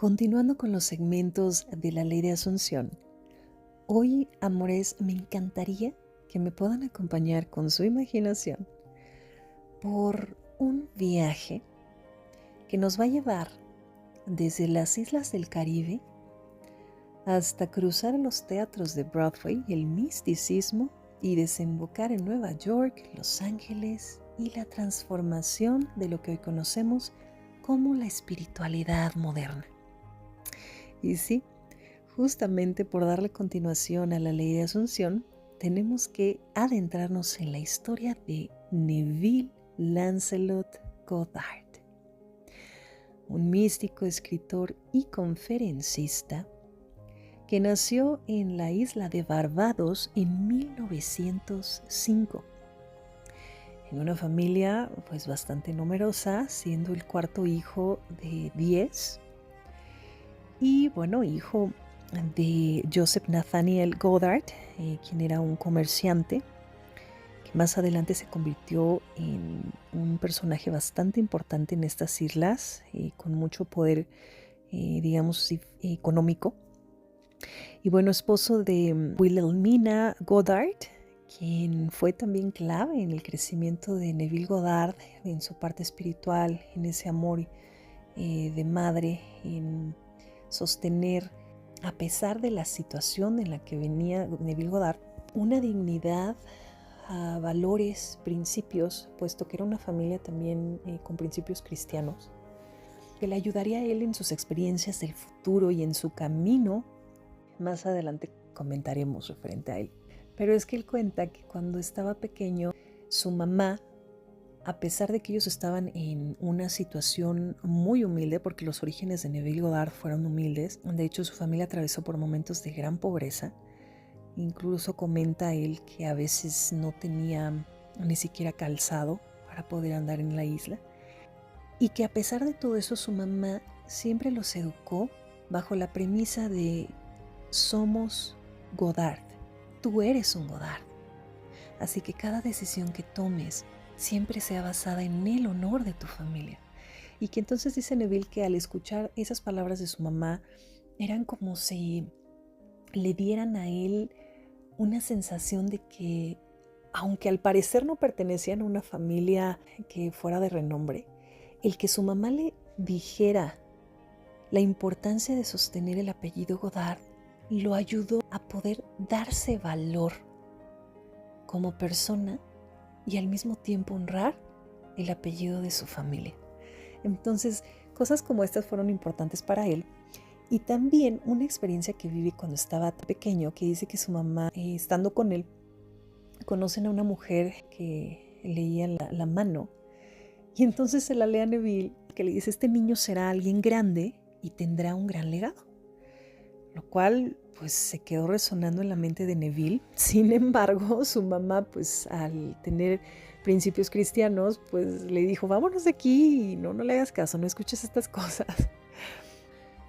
Continuando con los segmentos de la Ley de Asunción, hoy, amores, me encantaría que me puedan acompañar con su imaginación por un viaje que nos va a llevar desde las islas del Caribe hasta cruzar los teatros de Broadway, el misticismo y desembocar en Nueva York, Los Ángeles y la transformación de lo que hoy conocemos como la espiritualidad moderna. Y sí, justamente por darle continuación a la Ley de Asunción, tenemos que adentrarnos en la historia de Neville Lancelot Goddard, un místico, escritor y conferencista que nació en la isla de Barbados en 1905. En una familia pues bastante numerosa, siendo el cuarto hijo de 10. Y bueno, hijo de Joseph Nathaniel Goddard, quien era un comerciante, que más adelante se convirtió en un personaje bastante importante en estas islas, con mucho poder, digamos, económico. Y bueno, esposo de Wilhelmina Goddard, quien fue también clave en el crecimiento de Neville Goddard, en su parte espiritual, en ese amor de madre, en sostener, a pesar de la situación en la que venía Neville Goddard, una dignidad, valores, principios, puesto que era una familia también con principios cristianos, que le ayudaría a él en sus experiencias del futuro y en su camino. Más adelante comentaremos referente a él. Pero es que él cuenta que cuando estaba pequeño, su mamá, a pesar de que ellos estaban en una situación muy humilde, porque los orígenes de Neville Goddard fueron humildes, de hecho su familia atravesó por momentos de gran pobreza, incluso comenta él que a veces no tenía ni siquiera calzado para poder andar en la isla, y que a pesar de todo eso su mamá siempre los educó bajo la premisa de somos Goddard, tú eres un Goddard, así que cada decisión que tomes siempre sea basada en el honor de tu familia. Y que entonces dice Neville que al escuchar esas palabras de su mamá eran como si le dieran a él una sensación de que, aunque al parecer no pertenecían a una familia que fuera de renombre, el que su mamá le dijera la importancia de sostener el apellido Goddard lo ayudó a poder darse valor como persona y al mismo tiempo honrar el apellido de su familia. Entonces, cosas como estas fueron importantes para él. Y también una experiencia que vive cuando estaba pequeño, que dice que su mamá, estando con él, conocen a una mujer que leía la mano. Y entonces se la lee a Neville, que le dice, este niño será alguien grande y tendrá un gran legado. Lo cual pues se quedó resonando en la mente de Neville. Sin embargo, su mamá pues al tener principios cristianos pues le dijo, vámonos de aquí, no le hagas caso, no escuches estas cosas.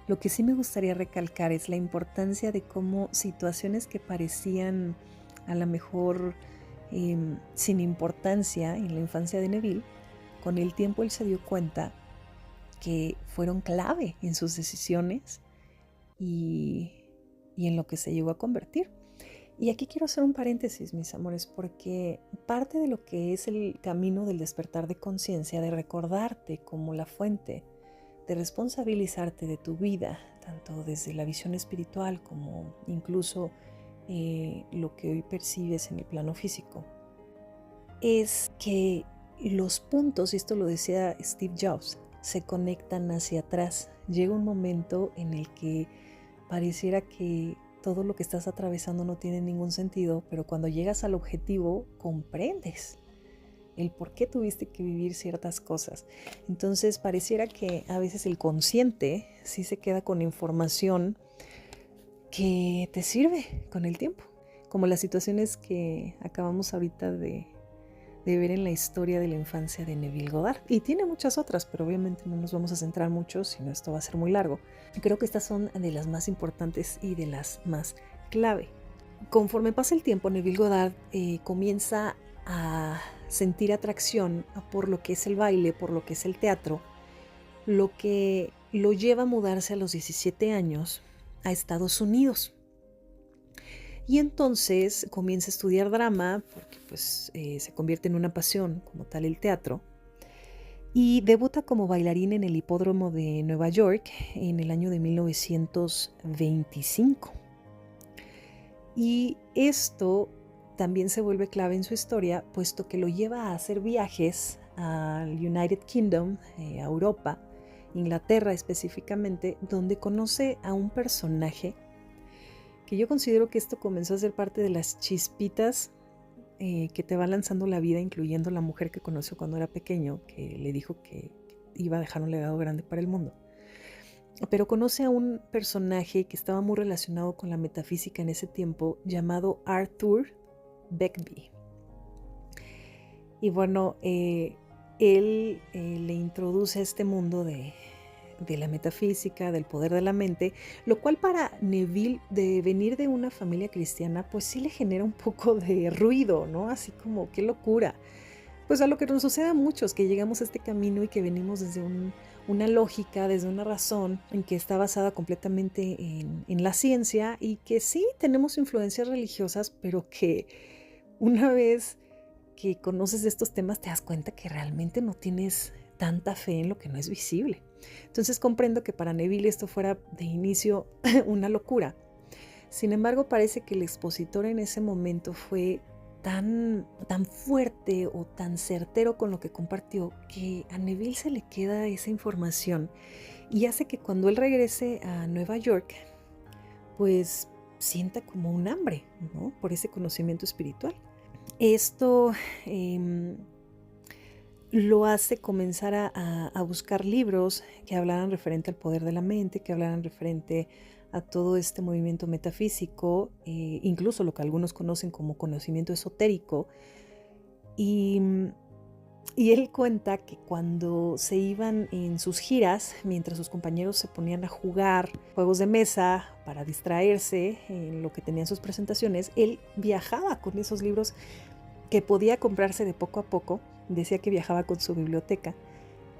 Lo que sí me gustaría recalcar es la importancia de cómo situaciones que parecían a lo mejor sin importancia en la infancia de Neville, con el tiempo él se dio cuenta que fueron clave en sus decisiones y en lo que se llegó a convertir. Y aquí quiero hacer un paréntesis, mis amores, porque parte de lo que es el camino del despertar de conciencia, de recordarte como la fuente, de responsabilizarte de tu vida, tanto desde la visión espiritual como incluso lo que hoy percibes en el plano físico, es que los puntos, y esto lo decía Steve Jobs, se conectan hacia atrás. Llega un momento en el que pareciera que todo lo que estás atravesando no tiene ningún sentido, pero cuando llegas al objetivo comprendes el por qué tuviste que vivir ciertas cosas. Entonces pareciera que a veces el consciente sí se queda con información que te sirve con el tiempo, como las situaciones que acabamos ahorita de ver en la historia de la infancia de Neville Goddard. Y tiene muchas otras, pero obviamente no nos vamos a centrar mucho, sino esto va a ser muy largo. Creo que estas son de las más importantes y de las más clave. Conforme pasa el tiempo, Neville Goddard comienza a sentir atracción por lo que es el baile, por lo que es el teatro, lo que lo lleva a mudarse a los 17 años a Estados Unidos. Y entonces comienza a estudiar drama, porque pues, se convierte en una pasión como tal el teatro. Y debuta como bailarín en el Hipódromo de Nueva York en el año de 1925. Y esto también se vuelve clave en su historia, puesto que lo lleva a hacer viajes al United Kingdom, a Europa, Inglaterra específicamente, donde conoce a un personaje que yo considero que esto comenzó a ser parte de las chispitas que te va lanzando la vida, incluyendo la mujer que conoció cuando era pequeño, que le dijo que iba a dejar un legado grande para el mundo. Pero conoce a un personaje que estaba muy relacionado con la metafísica en ese tiempo, llamado Arthur Begbie. Y bueno, él le introduce a este mundo de la metafísica, del poder de la mente, lo cual para Neville, de venir de una familia cristiana, pues sí le genera un poco de ruido, ¿no? Así como, qué locura. Pues a lo que nos sucede a muchos, que llegamos a este camino y que venimos desde una lógica, desde una razón en que está basada completamente en la ciencia, y que sí tenemos influencias religiosas, pero que una vez que conoces estos temas te das cuenta que realmente no tienes tanta fe en lo que no es visible. Entonces comprendo que para Neville esto fuera de inicio una locura. Sin embargo, parece que el expositor en ese momento fue tan fuerte o tan certero con lo que compartió, que a Neville se le queda esa información y hace que cuando él regrese a Nueva York, pues sienta como un hambre, ¿no?, por ese conocimiento espiritual. Esto lo hace comenzar a buscar libros que hablaran referente al poder de la mente, que hablaran referente a todo este movimiento metafísico, incluso lo que algunos conocen como conocimiento esotérico. Y él cuenta que cuando se iban en sus giras, mientras sus compañeros se ponían a jugar juegos de mesa para distraerse en lo que tenían sus presentaciones, él viajaba con esos libros que podía comprarse de poco a poco. Decía que viajaba con su biblioteca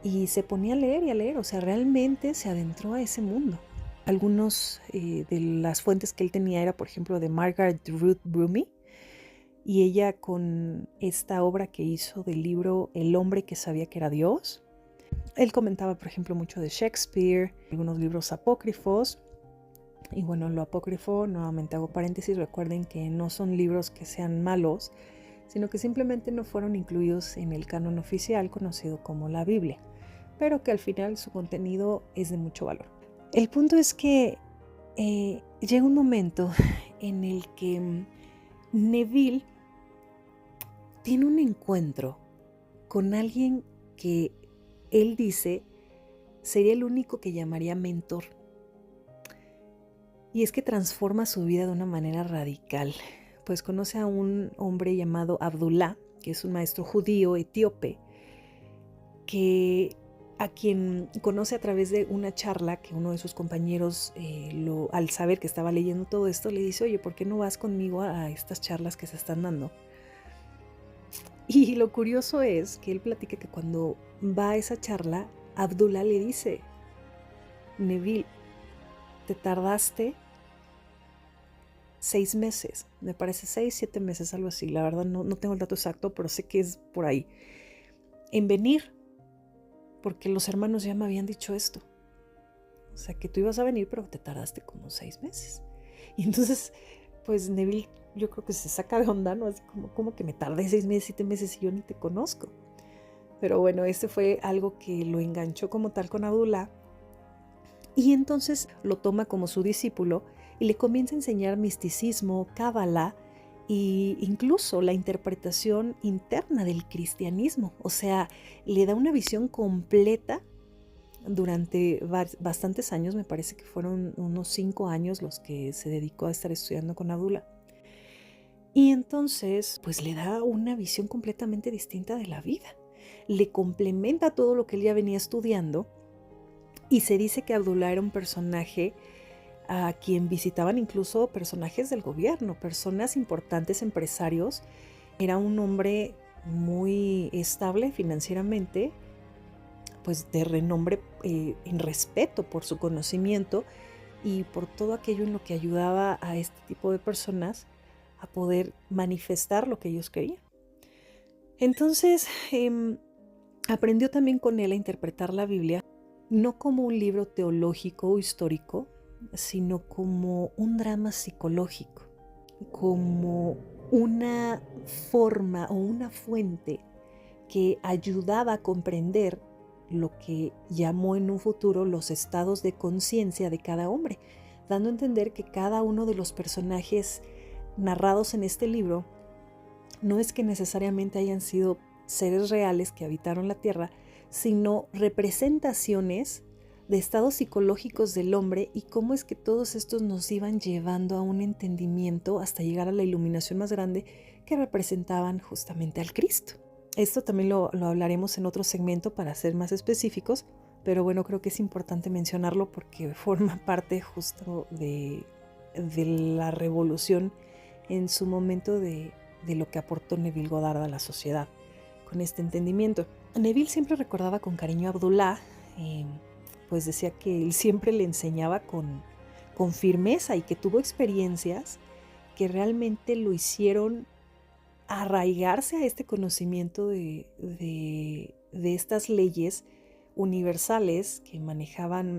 y se ponía a leer y a leer, o sea, realmente se adentró a ese mundo. Algunos de las fuentes que él tenía era, por ejemplo, de Margaret Ruth Brummy, y ella con esta obra que hizo del libro El hombre que sabía que era Dios. Él comentaba, por ejemplo, mucho de Shakespeare, algunos libros apócrifos. Y bueno, lo apócrifo, nuevamente hago paréntesis, recuerden que no son libros que sean malos, sino que simplemente no fueron incluidos en el canon oficial conocido como la Biblia, pero que al final su contenido es de mucho valor. El punto es que llega un momento en el que Neville tiene un encuentro con alguien que él dice sería el único que llamaría mentor. Y es que transforma su vida de una manera radical. Pues conoce a un hombre llamado Abdullah, que es un maestro judío etíope, a quien conoce a través de una charla que uno de sus compañeros, al saber que estaba leyendo todo esto, le dice: oye, ¿por qué no vas conmigo a estas charlas que se están dando? Y lo curioso es que él platica que cuando va a esa charla, Abdullah le dice: Neville, te tardaste 6 meses, me parece 6, 7 meses, algo así. La verdad no tengo el dato exacto, pero sé que es por ahí, en venir, porque los hermanos ya me habían dicho esto. O sea, que tú ibas a venir, pero te tardaste como 6 meses. Y entonces, pues Neville, yo creo que se saca de onda, ¿no? Así como que me tardé 6 meses, 7 meses y yo ni te conozco. Pero bueno, este fue algo que lo enganchó como tal con Abdullah. Y entonces lo toma como su discípulo y le comienza a enseñar misticismo, cábala e incluso la interpretación interna del cristianismo. O sea, le da una visión completa durante bastantes años. Me parece que fueron unos 5 años los que se dedicó a estar estudiando con Abdullah. Y entonces, pues le da una visión completamente distinta de la vida. Le complementa todo lo que él ya venía estudiando. Y se dice que Abdullah era un personaje a quien visitaban incluso personajes del gobierno, personas importantes, empresarios. Era un hombre muy estable financieramente, pues de renombre en respeto por su conocimiento y por todo aquello en lo que ayudaba a este tipo de personas a poder manifestar lo que ellos querían. Entonces, aprendió también con él a interpretar la Biblia no como un libro teológico o histórico, sino como un drama psicológico, como una forma o una fuente que ayudaba a comprender lo que llamó en un futuro los estados de conciencia de cada hombre, dando a entender que cada uno de los personajes narrados en este libro no es que necesariamente hayan sido seres reales que habitaron la tierra, sino representaciones de estados psicológicos del hombre y cómo es que todos estos nos iban llevando a un entendimiento hasta llegar a la iluminación más grande que representaban justamente al Cristo. Esto también lo hablaremos en otro segmento para ser más específicos, pero bueno, creo que es importante mencionarlo porque forma parte justo de la revolución en su momento de lo que aportó Neville Goddard a la sociedad con este entendimiento. Neville siempre recordaba con cariño a Abdullah, pues decía que él siempre le enseñaba con firmeza y que tuvo experiencias que realmente lo hicieron arraigarse a este conocimiento de estas leyes universales que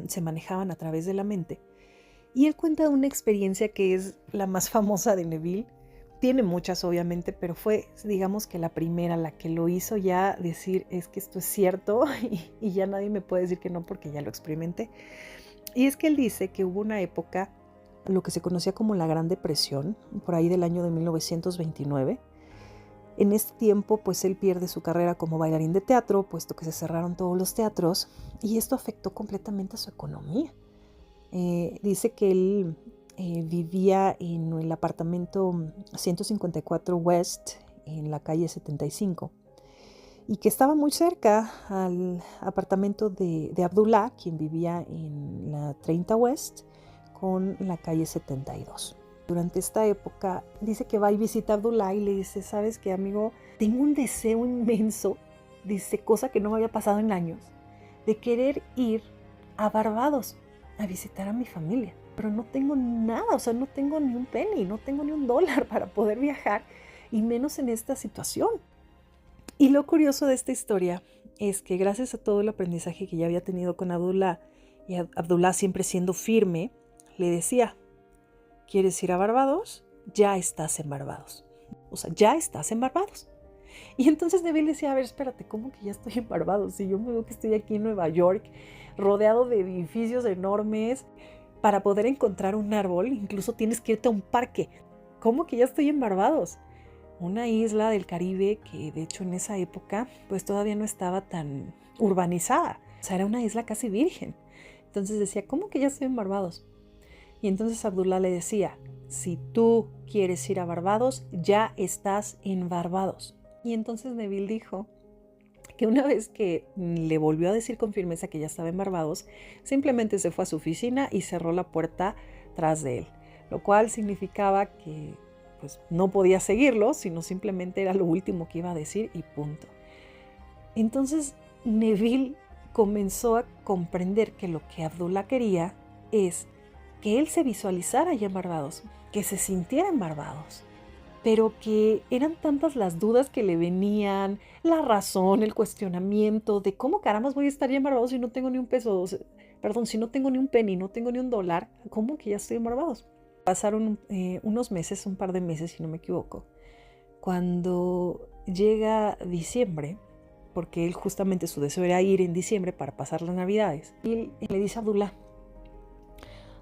se manejaban a través de la mente. Y él cuenta una experiencia que es la más famosa de Neville. Tiene muchas, obviamente, pero fue, digamos que la primera, la que lo hizo ya decir, es que esto es cierto y ya nadie me puede decir que no porque ya lo experimenté. Y es que él dice que hubo una época, lo que se conocía como la Gran Depresión, por ahí del año de 1929. En este tiempo, pues él pierde su carrera como bailarín de teatro, puesto que se cerraron todos los teatros, y esto afectó completamente a su economía. Dice que él vivía en el apartamento 154 West, en la calle 75, y que estaba muy cerca al apartamento de Abdullah, quien vivía en la 30 West, con la calle 72. Durante esta época dice que va y visita a Abdullah y le dice, ¿sabes qué, amigo? Tengo un deseo inmenso, dice, cosa que no me había pasado en años, de querer ir a Barbados a visitar a mi familia, pero no tengo nada, o sea, no tengo ni un penny, no tengo ni un dólar para poder viajar, y menos en esta situación. Y lo curioso de esta historia es que gracias a todo el aprendizaje que ya había tenido con Abdullah, y Abdullah siempre siendo firme, le decía, ¿quieres ir a Barbados? Ya estás en Barbados. O sea, ya estás en Barbados. Y entonces Neville decía, a ver, espérate, ¿cómo que ya estoy en Barbados? Si yo me veo que estoy aquí en Nueva York, rodeado de edificios enormes, para poder encontrar un árbol, incluso tienes que irte a un parque. ¿Cómo que ya estoy en Barbados? Una isla del Caribe que de hecho en esa época pues todavía no estaba tan urbanizada. O sea, era una isla casi virgen. Entonces decía, ¿cómo que ya estoy en Barbados? Y entonces Abdullah le decía, si tú quieres ir a Barbados, ya estás en Barbados. Y entonces Neville dijo que una vez que le volvió a decir con firmeza que ya estaba en Barbados, simplemente se fue a su oficina y cerró la puerta tras de él, lo cual significaba que pues, no podía seguirlo, sino simplemente era lo último que iba a decir y punto. Entonces Neville comenzó a comprender que lo que Abdullah quería es que él se visualizara allá en Barbados, que se sintiera en Barbados, pero que eran tantas las dudas que le venían, la razón, el cuestionamiento de cómo carambas voy a estar ya en Barbados si no tengo ni un peso, perdón, si no tengo ni un penny, no tengo ni un dólar, ¿cómo que ya estoy en Barbados? Pasaron unos meses, un par de meses si no me equivoco, cuando llega diciembre, porque él justamente su deseo era ir en diciembre para pasar las navidades, y le dice a Abdullah,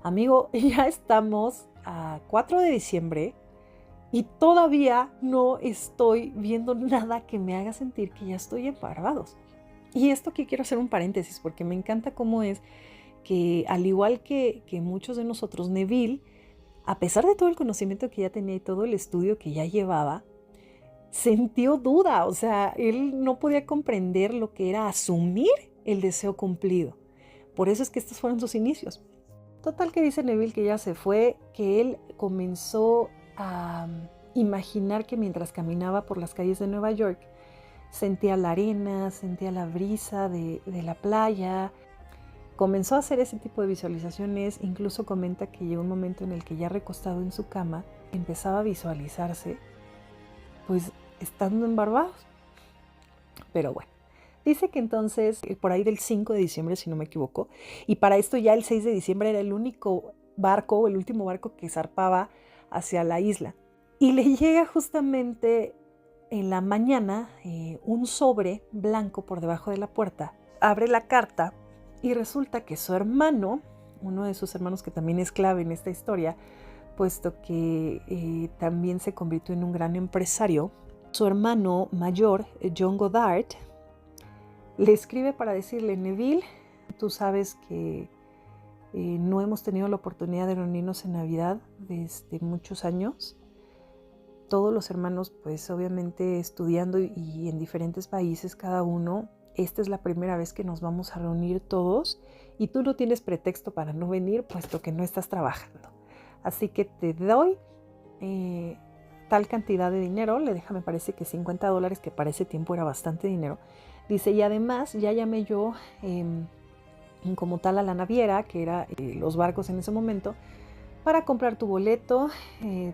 amigo, ya estamos a 4 de diciembre y todavía no estoy viendo nada que me haga sentir que ya estoy en Barbados. Y esto que quiero hacer un paréntesis porque me encanta cómo es que al igual que muchos de nosotros, Neville, a pesar de todo el conocimiento que ya tenía y todo el estudio que ya llevaba, sintió duda, o sea, él no podía comprender lo que era asumir el deseo cumplido. Por eso es que estos fueron sus inicios. Total que dice Neville que ya se fue, que él comenzó a imaginar que mientras caminaba por las calles de Nueva York, Sentía la arena, sentía la brisa de la playa. Comenzó a hacer ese tipo de visualizaciones, incluso comenta que llegó un momento en el que ya recostado en su cama, empezaba a visualizarse, pues estando en Barbados. Pero bueno, dice que entonces, por ahí del 5 de diciembre, si no me equivoco, y para esto ya el 6 de diciembre era el único barco, o el último barco que zarpaba hacia la isla. Y le llega justamente en la mañana un sobre blanco por debajo de la puerta. Abre la carta y resulta que su hermano, uno de sus hermanos que también es clave en esta historia, puesto que también se convirtió en un gran empresario, su hermano mayor, John Goddard, le escribe para decirle: Neville, tú sabes que no hemos tenido la oportunidad de reunirnos en Navidad desde muchos años. Todos los hermanos, pues obviamente estudiando y en diferentes países cada uno. Esta es la primera vez que nos vamos a reunir todos y tú no tienes pretexto para no venir, puesto que no estás trabajando. Así que te doy tal cantidad de dinero, le deja, me parece que $50, que para ese tiempo era bastante dinero. Dice, y además ya llamé yo como tal a la naviera, que era los barcos en ese momento, para comprar tu boleto.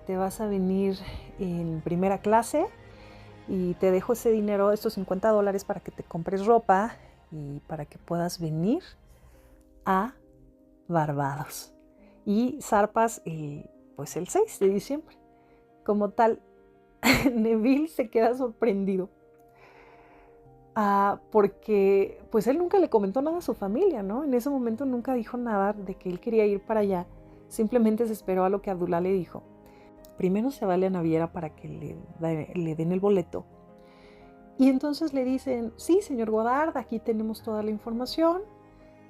Te vas a venir en primera clase y te dejo ese dinero, estos $50, para que te compres ropa y para que puedas venir a Barbados. Y zarpas pues el 6 de diciembre. Como tal, Neville se queda sorprendido porque pues él nunca le comentó nada a su familia, ¿no? En ese momento nunca dijo nada de que él quería ir para allá. Simplemente se esperó a lo que Abdullah le dijo. Primero se va a la naviera para que le den el boleto. Y entonces le dicen, sí, señor Goddard, aquí tenemos toda la información.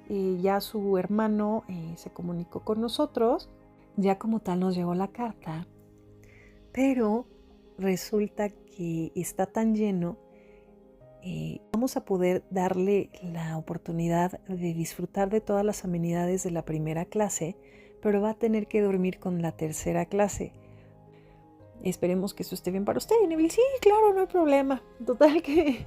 Ya su hermano se comunicó con nosotros. Ya como tal nos llegó la carta. Pero resulta que está tan lleno, vamos a poder darle la oportunidad de disfrutar de todas las amenidades de la primera clase, pero va a tener que dormir con la tercera clase. Esperemos que eso esté bien para usted. Y Neville, sí, claro, no hay problema. Total que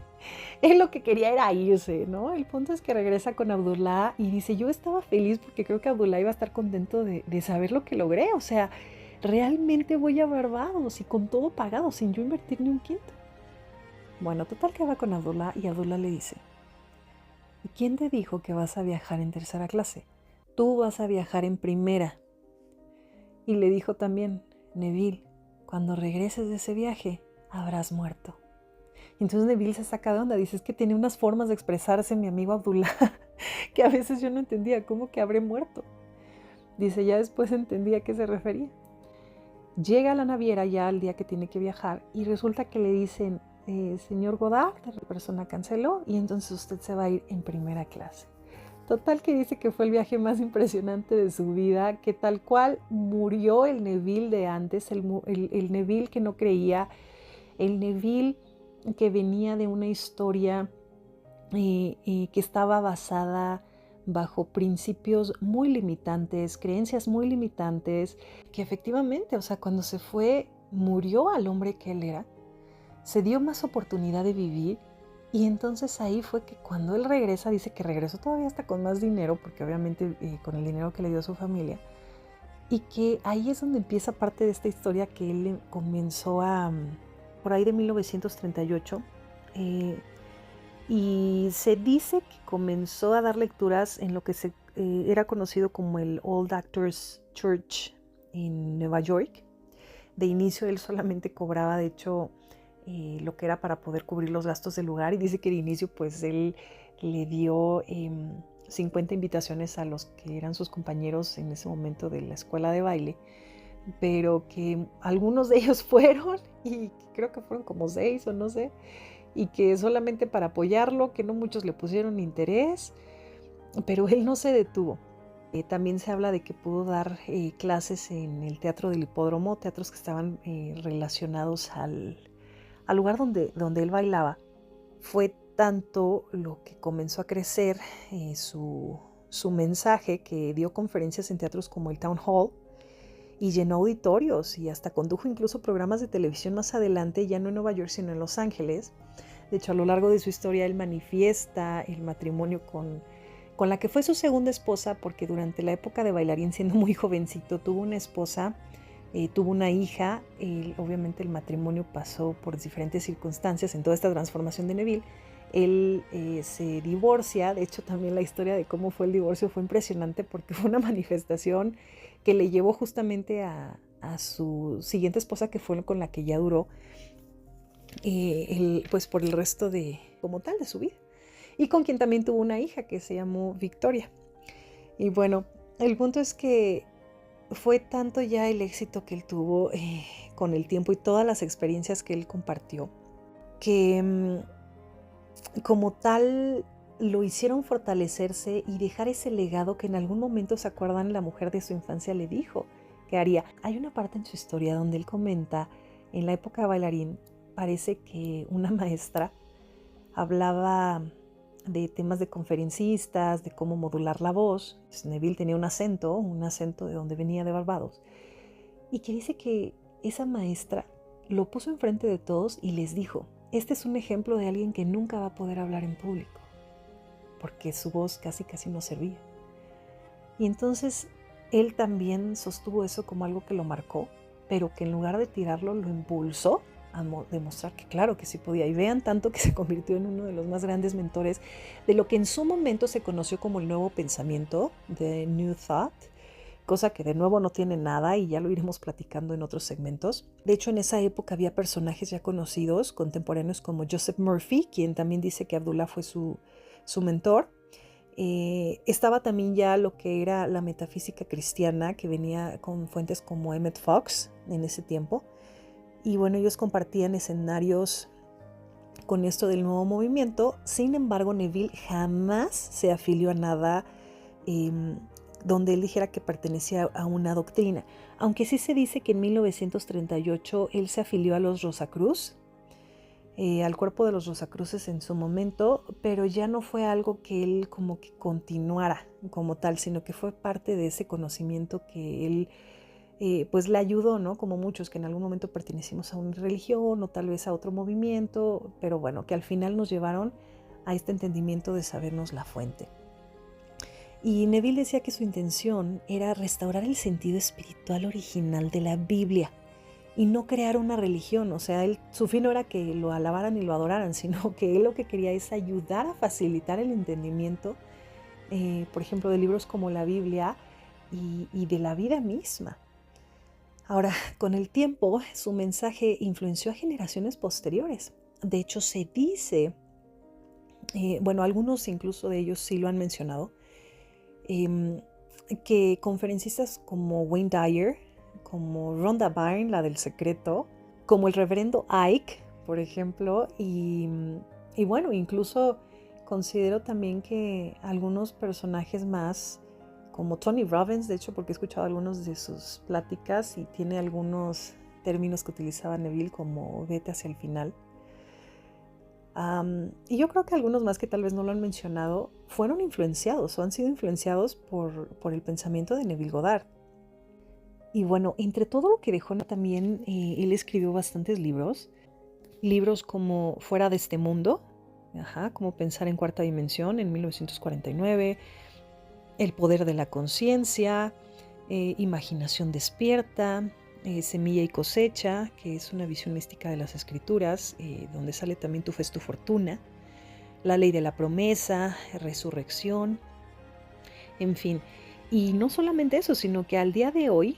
él lo que quería era irse, ¿no? El punto es que regresa con Abdullah y dice, yo estaba feliz porque creo que Abdullah iba a estar contento de saber lo que logré. O sea, realmente voy a Barbados y con todo pagado, sin yo invertir ni un quinto. Bueno, total que va con Abdullah y Abdullah le dice, ¿y quién te dijo que vas a viajar en tercera clase? Tú vas a viajar en primera. Y le dijo también, Neville, cuando regreses de ese viaje, habrás muerto. Y entonces Neville se saca de onda, dice, es que tiene unas formas de expresarse mi amigo Abdullah que a veces yo no entendía, ¿cómo que habré muerto? Dice, ya después entendí a qué se refería. Llega a la naviera ya al día que tiene que viajar y resulta que le dicen, señor Goddard, la persona canceló y entonces usted se va a ir en primera clase. Total que dice que fue el viaje más impresionante de su vida, que tal cual murió el Neville de antes, el Neville que no creía, el Neville que venía de una historia que estaba basada bajo principios muy limitantes, creencias muy limitantes, que efectivamente, o sea, cuando se fue, murió al hombre que él era, se dio más oportunidad de vivir. Y entonces ahí fue que cuando él regresa, dice que regresó todavía hasta con más dinero, porque obviamente con el dinero que le dio a su familia, y que ahí es donde empieza parte de esta historia que él comenzó por ahí de 1938, y se dice que comenzó a dar lecturas en lo que era conocido como el Old Actors Church en Nueva York. De inicio él solamente cobraba, de hecho, lo que era para poder cubrir los gastos del lugar, y dice que de inicio pues él le dio 50 invitaciones a los que eran sus compañeros en ese momento de la escuela de baile, pero que algunos de ellos fueron, y creo que fueron como 6 o no sé, y que solamente para apoyarlo, que no muchos le pusieron interés, pero él no se detuvo. También se habla de que pudo dar clases en el Teatro del Hipódromo, teatros que estaban relacionados al lugar donde él bailaba. Fue tanto lo que comenzó a crecer su mensaje, que dio conferencias en teatros como el Town Hall y llenó auditorios y hasta condujo incluso programas de televisión más adelante, ya no en Nueva York sino en Los Ángeles, De hecho, a lo largo de su historia, él manifiesta el matrimonio con la que fue su segunda esposa, porque durante la época de bailarín, siendo muy jovencito, tuvo una esposa, tuvo una hija. Obviamente el matrimonio pasó por diferentes circunstancias en toda esta transformación de Neville. Él se divorcia. De hecho, también la historia de cómo fue el divorcio fue impresionante, porque fue una manifestación que le llevó justamente a su siguiente esposa, que fue con la que ya duró, pues por el resto de, como tal, de su vida, y con quien también tuvo una hija que se llamó Victoria. Y bueno, el punto es que fue tanto ya el éxito que él tuvo con el tiempo y todas las experiencias que él compartió, que como tal lo hicieron fortalecerse y dejar ese legado que en algún momento, ¿se acuerdan? La mujer de su infancia le dijo que haría. Hay una parte en su historia donde él comenta, en la época de bailarín, parece que una maestra hablaba de temas de conferencistas, de cómo modular la voz. Neville tenía un acento de donde venía, de Barbados, y que dice que esa maestra lo puso enfrente de todos y les dijo: este es un ejemplo de alguien que nunca va a poder hablar en público, porque su voz casi no servía. Y entonces él también sostuvo eso como algo que lo marcó, pero que en lugar de tirarlo, lo impulsó a demostrar que claro que sí podía. Y vean tanto que se convirtió en uno de los más grandes mentores de lo que en su momento se conoció como el nuevo pensamiento, de New Thought, cosa que de nuevo no tiene nada, y ya lo iremos platicando en otros segmentos. De hecho, en esa época había personajes ya conocidos, contemporáneos, como Joseph Murphy, quien también dice que Abdullah fue su mentor. Estaba también ya lo que era la metafísica cristiana, que venía con fuentes como Emmett Fox en ese tiempo. Y bueno, ellos compartían escenarios con esto del nuevo movimiento. Sin embargo, Neville jamás se afilió a nada donde él dijera que pertenecía a una doctrina. Aunque sí se dice que en 1938 él se afilió a los Rosacruz, al cuerpo de los Rosacruces en su momento, pero ya no fue algo que él como que continuara como tal, sino que fue parte de ese conocimiento que él pues le ayudó, ¿no? Como muchos que en algún momento pertenecimos a una religión o tal vez a otro movimiento, pero bueno, que al final nos llevaron a este entendimiento de sabernos la fuente. Y Neville decía que su intención era restaurar el sentido espiritual original de la Biblia y no crear una religión. O sea, su fin no era que lo alabaran y lo adoraran, sino que él lo que quería es ayudar a facilitar el entendimiento, por ejemplo, de libros como la Biblia y de la vida misma. Ahora, con el tiempo, su mensaje influenció a generaciones posteriores. De hecho, se dice, bueno, algunos incluso de ellos sí lo han mencionado, que conferencistas como Wayne Dyer, como Rhonda Byrne, la del secreto, como el reverendo Ike, por ejemplo, y bueno, incluso considero también que algunos personajes más, como Tony Robbins, de hecho, porque he escuchado algunos de sus pláticas y tiene algunos términos que utilizaba Neville, como vete hacia el final. Y yo creo que algunos más que tal vez no lo han mencionado fueron influenciados o han sido influenciados por el pensamiento de Neville Goddard. Y bueno, entre todo lo que dejó también, él escribió bastantes libros como Fuera de este mundo, como Pensar en cuarta dimensión, en 1949, El poder de la conciencia, Imaginación despierta, Semilla y cosecha, que es una visión mística de las escrituras, donde sale también Tu fe es tu fortuna, La ley de la promesa, Resurrección, en fin. Y no solamente eso, sino que al día de hoy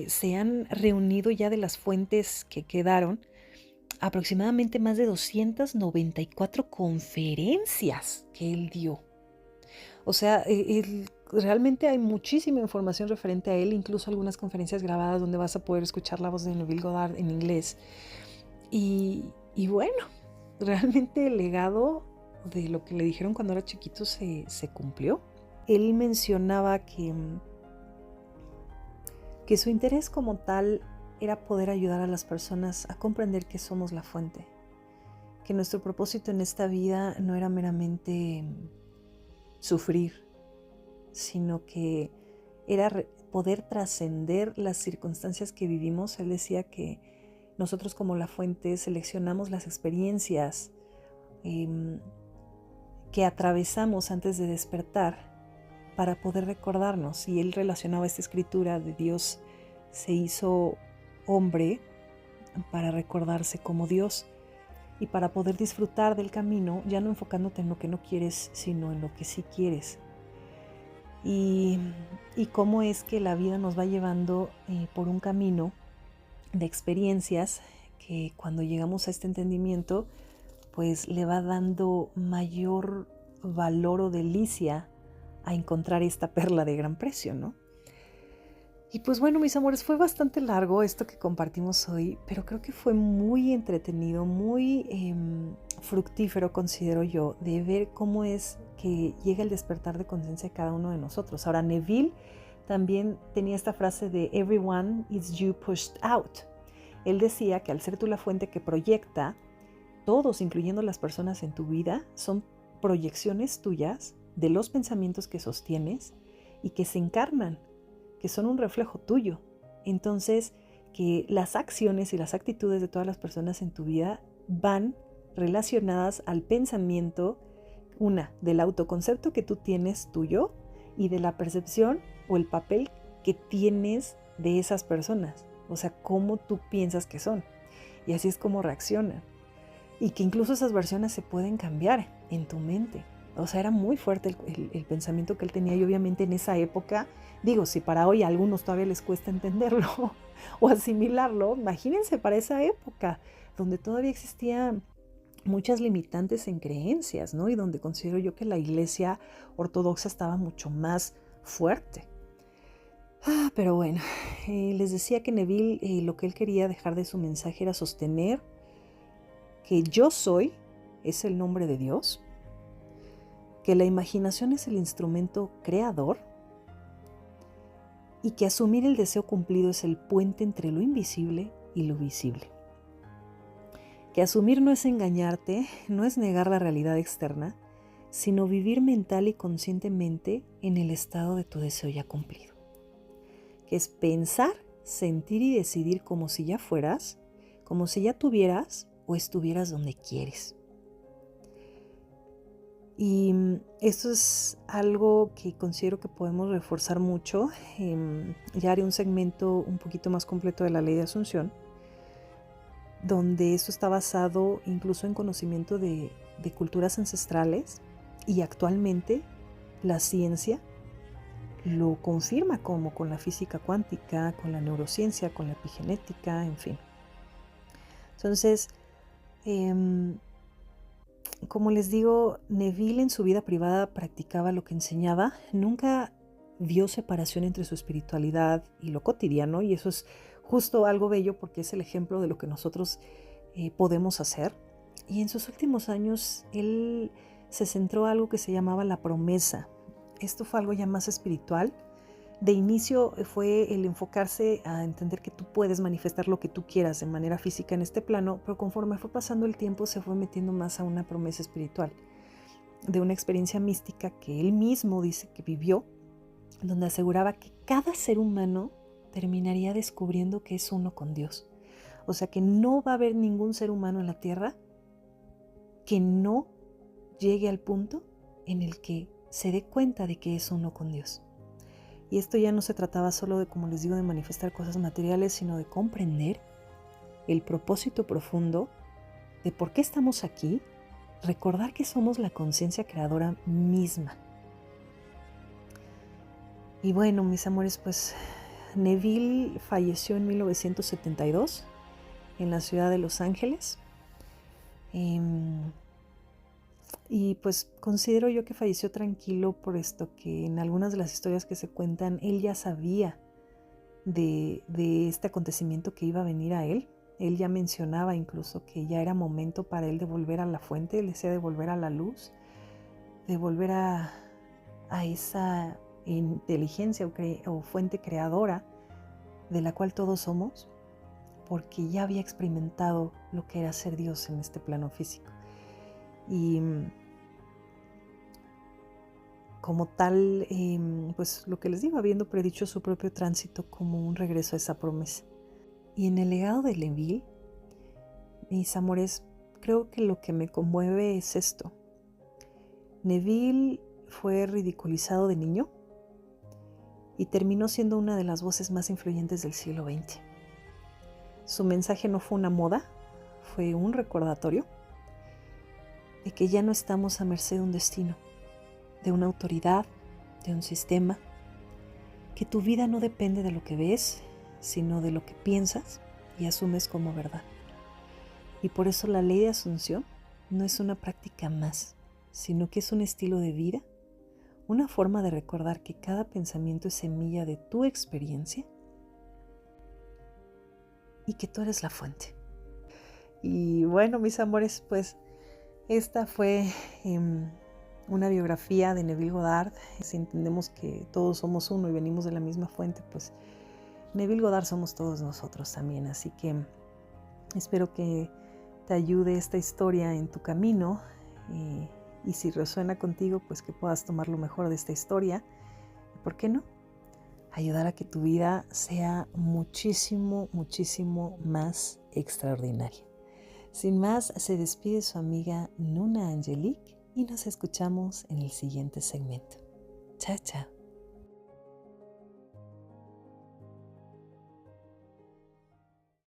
se han reunido ya de las fuentes que quedaron aproximadamente más de 294 conferencias que él dio. O sea, realmente hay muchísima información referente a él, incluso algunas conferencias grabadas donde vas a poder escuchar la voz de Neville Goddard en inglés. Y bueno, realmente el legado de lo que le dijeron cuando era chiquito se cumplió. Él mencionaba que su interés como tal era poder ayudar a las personas a comprender que somos la fuente, que nuestro propósito en esta vida no era meramente sufrir, sino que era poder trascender las circunstancias que vivimos. Él decía que nosotros como la fuente seleccionamos las experiencias que atravesamos antes de despertar para poder recordarnos. Y él relacionaba esta escritura de Dios se hizo hombre para recordarse como Dios y para poder disfrutar del camino, ya no enfocándote en lo que no quieres, sino en lo que sí quieres. Y cómo es que la vida nos va llevando por un camino de experiencias que cuando llegamos a este entendimiento, pues le va dando mayor valor o delicia a encontrar esta perla de gran precio, ¿no? Y pues bueno, mis amores, fue bastante largo esto que compartimos hoy, pero creo que fue muy entretenido, muy fructífero, considero yo, de ver cómo es que llega el despertar de conciencia de cada uno de nosotros. Ahora, Neville también tenía esta frase de "Everyone is you pushed out". Él decía que al ser tú la fuente que proyecta, todos, incluyendo las personas en tu vida, son proyecciones tuyas de los pensamientos que sostienes y que se encarnan, que son un reflejo tuyo. Entonces, que las acciones y las actitudes de todas las personas en tu vida van relacionadas al pensamiento, del autoconcepto que tú tienes tuyo y de la percepción o el papel que tienes de esas personas. O sea, cómo tú piensas que son. Y así es como reaccionan. Y que incluso esas versiones se pueden cambiar en tu mente. O sea, era muy fuerte el pensamiento que él tenía y obviamente en esa época, digo, si para hoy a algunos todavía les cuesta entenderlo o asimilarlo, imagínense para esa época donde todavía existían muchas limitantes en creencias, ¿no? Y donde considero yo que la iglesia ortodoxa estaba mucho más fuerte. Pero bueno, les decía que Neville lo que él quería dejar de su mensaje era sostener que yo soy es el nombre de Dios, que la imaginación es el instrumento creador y que asumir el deseo cumplido es el puente entre lo invisible y lo visible. Que asumir no es engañarte, no es negar la realidad externa, sino vivir mental y conscientemente en el estado de tu deseo ya cumplido. Que es pensar, sentir y decidir como si ya fueras, como si ya tuvieras o estuvieras donde quieres. Y esto es algo que considero que podemos reforzar mucho. Ya haré un segmento un poquito más completo de la ley de Asunción, donde esto está basado incluso en conocimiento de culturas ancestrales y actualmente la ciencia lo confirma, como con la física cuántica, con la neurociencia, con la epigenética, en fin. Entonces, como les digo, Neville en su vida privada practicaba lo que enseñaba, nunca vio separación entre su espiritualidad y lo cotidiano, y eso es justo algo bello porque es el ejemplo de lo que nosotros podemos hacer. Y en sus últimos años él se centró en algo que se llamaba la promesa. Esto fue algo ya más espiritual. De inicio fue el enfocarse a entender que tú puedes manifestar lo que tú quieras de manera física en este plano, pero conforme fue pasando el tiempo se fue metiendo más a una promesa espiritual, de una experiencia mística que él mismo dice que vivió, donde aseguraba que cada ser humano terminaría descubriendo que es uno con Dios. O sea que no va a haber ningún ser humano en la tierra que no llegue al punto en el que se dé cuenta de que es uno con Dios. Y esto ya no se trataba solo de, como les digo, de manifestar cosas materiales, sino de comprender el propósito profundo de por qué estamos aquí, recordar que somos la conciencia creadora misma. Y bueno, mis amores, pues Neville falleció en 1972 en la ciudad de Los Ángeles. Y pues considero yo que falleció tranquilo por esto, que en algunas de las historias que se cuentan, él ya sabía de este acontecimiento que iba a venir a él. Él ya mencionaba incluso que ya era momento para él de volver a la fuente, él decía de volver a la luz, de volver a esa inteligencia o fuente creadora de la cual todos somos, porque ya había experimentado lo que era ser Dios en este plano físico. Y como tal, pues lo que les digo, habiendo predicho su propio tránsito como un regreso a esa promesa. Y en el legado de Neville, mis amores, creo que lo que me conmueve es esto. Neville fue ridiculizado de niño y terminó siendo una de las voces más influyentes del siglo XX. Su mensaje no fue una moda, fue un recordatorio de que ya no estamos a merced de un destino, de una autoridad, de un sistema, que tu vida no depende de lo que ves, sino de lo que piensas y asumes como verdad. Y por eso la ley de Asunción no es una práctica más, sino que es un estilo de vida, una forma de recordar que cada pensamiento es semilla de tu experiencia y que tú eres la fuente. Y bueno, mis amores, pues esta fue una biografía de Neville Goddard. Si entendemos que todos somos uno y venimos de la misma fuente, pues Neville Goddard somos todos nosotros también. Así que espero que te ayude esta historia en tu camino y si resuena contigo, pues que puedas tomar lo mejor de esta historia. ¿Por qué no? Ayudar a que tu vida sea muchísimo, muchísimo más extraordinaria. Sin más, se despide su amiga Nuna Angelique y nos escuchamos en el siguiente segmento. Chao, chao.